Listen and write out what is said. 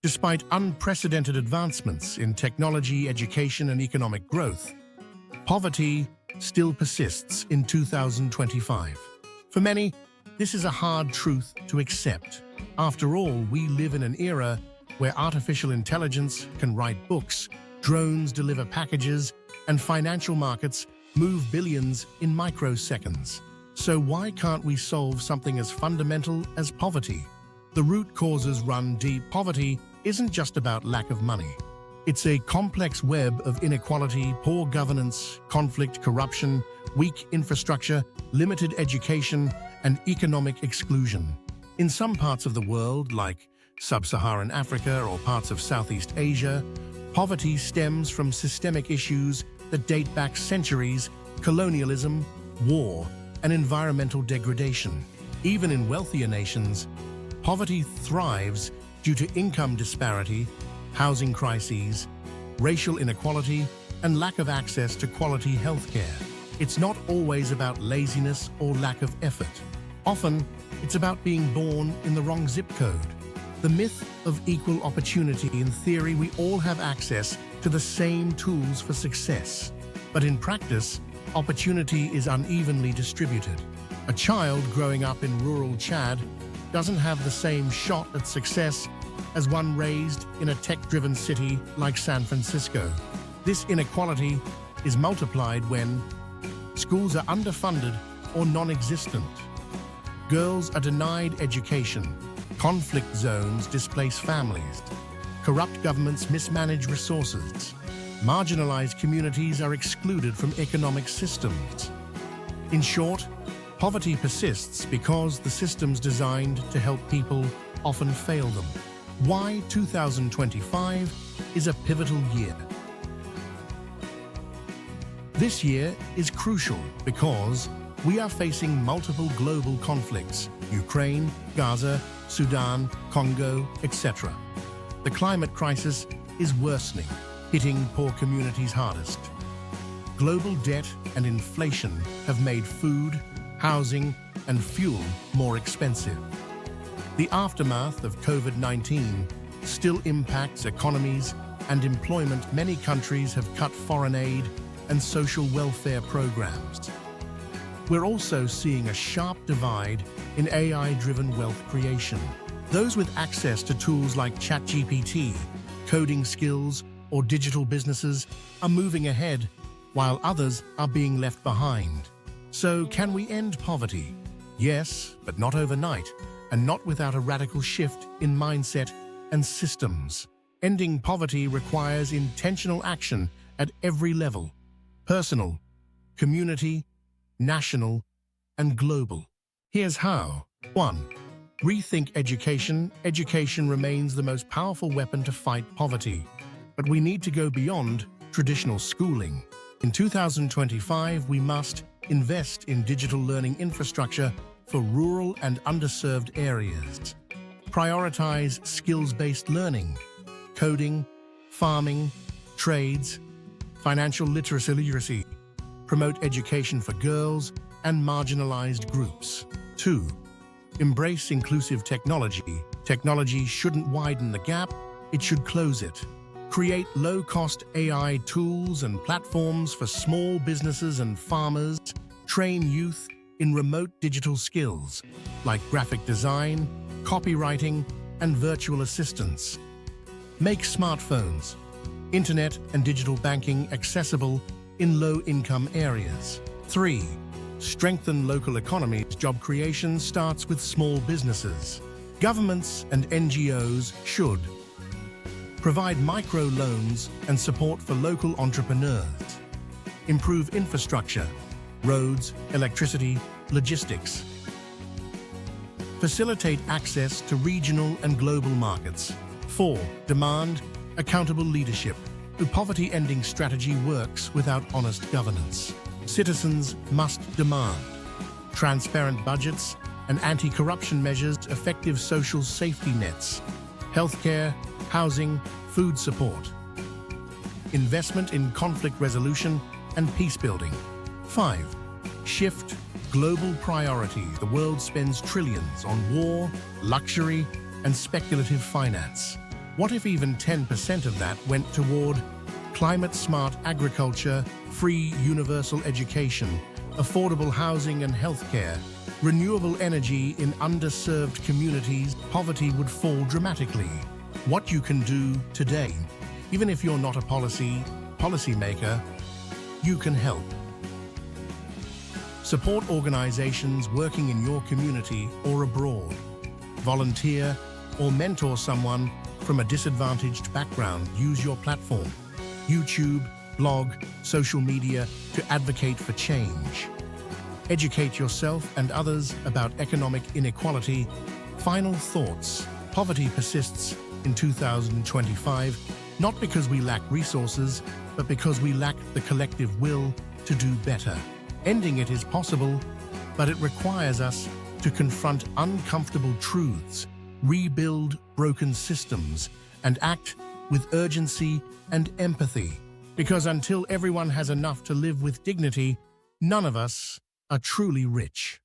Despite unprecedented advancements in technology, education, and economic growth, poverty still persists in 2025. For many, this is a hard truth to accept. After all, we live in an era where artificial intelligence can write books, drones deliver packages, and financial markets move billions in microseconds. So why can't we solve something as fundamental as poverty? The root causes run deep. Poverty isn't just about lack of money. It's a complex web of inequality, poor governance, conflict, corruption, weak infrastructure, limited education, and economic exclusion. In some parts of the world, like sub-Saharan Africa or parts of Southeast Asia, poverty stems from systemic issues that date back centuries: colonialism, war, and environmental degradation. Even in wealthier nations, poverty thrives due to income disparity, housing crises, racial inequality, and lack of access to quality healthcare. It's not always about laziness or lack of effort. Often, it's about being born in the wrong zip code. The myth of equal opportunity. In theory, we all have access to the same tools for success. But in practice, opportunity is unevenly distributed. A child growing up in rural Chad doesn't have the same shot at success as one raised in a tech-driven city like San Francisco. This inequality is multiplied when schools are underfunded or non-existent. Girls are denied education. Conflict zones displace families. Corrupt governments mismanage resources. Marginalized communities are excluded from economic systems. In short, poverty persists because the systems designed to help people often fail them. Why 2025 is a pivotal year. This year is crucial because we are facing multiple global conflicts: Ukraine, Gaza, Sudan, Congo, etc. The climate crisis is worsening, hitting poor communities hardest. Global debt and inflation have made food, housing, and fuel more expensive. The aftermath of COVID-19 still impacts economies and employment. Many countries have cut foreign aid and social welfare programs. We're also seeing a sharp divide in AI-driven wealth creation. Those with access to tools like ChatGPT, coding skills, or digital businesses are moving ahead, while others are being left behind. So, can we end poverty? Yes, but not overnight, and not without a radical shift in mindset and systems. Ending poverty requires intentional action at every level: personal, community, national, and global. Here's how. 1. Rethink education. Education remains the most powerful weapon to fight poverty, but we need to go beyond traditional schooling. In 2025, we must invest in digital learning infrastructure for rural and underserved areas. Prioritize skills-based learning: coding, farming, trades, financial literacy. Promote education for girls and marginalized groups. 2. Embrace inclusive technology. Technology shouldn't widen the gap, it should close it. Create low-cost AI tools and platforms for small businesses and farmers. Train youth in remote digital skills like graphic design, copywriting, and virtual assistants. Make smartphones, internet, and digital banking accessible in low-income areas. 3. Strengthen local economies. Job creation starts with small businesses. Governments and NGOs should provide micro-loans and support for local entrepreneurs. Improve infrastructure, roads, electricity, logistics. Facilitate access to regional and global markets. 4. Demand accountable leadership. The poverty-ending strategy works without honest governance. Citizens must demand transparent budgets and anti-corruption measures, effective social safety nets, healthcare, housing, food support, investment in conflict resolution and peace building. 5. Shift global priorities. The world spends trillions on war, luxury, and speculative finance. What if even 10% of that went toward climate-smart agriculture, free universal education, affordable housing and healthcare, renewable energy in underserved communities? Poverty would fall dramatically. What you can do today, even if you're not a policymaker, you can help. Support organizations working in your community or abroad. Volunteer or mentor someone from a disadvantaged background. Use your platform, YouTube, blog, social media, to advocate for change. Educate yourself and others about economic inequality. Final thoughts. Poverty persists in 2025, not because we lack resources, but because we lack the collective will to do better. Ending it is possible, but it requires us to confront uncomfortable truths, rebuild broken systems, and act with urgency and empathy. Because until everyone has enough to live with dignity, none of us are truly rich.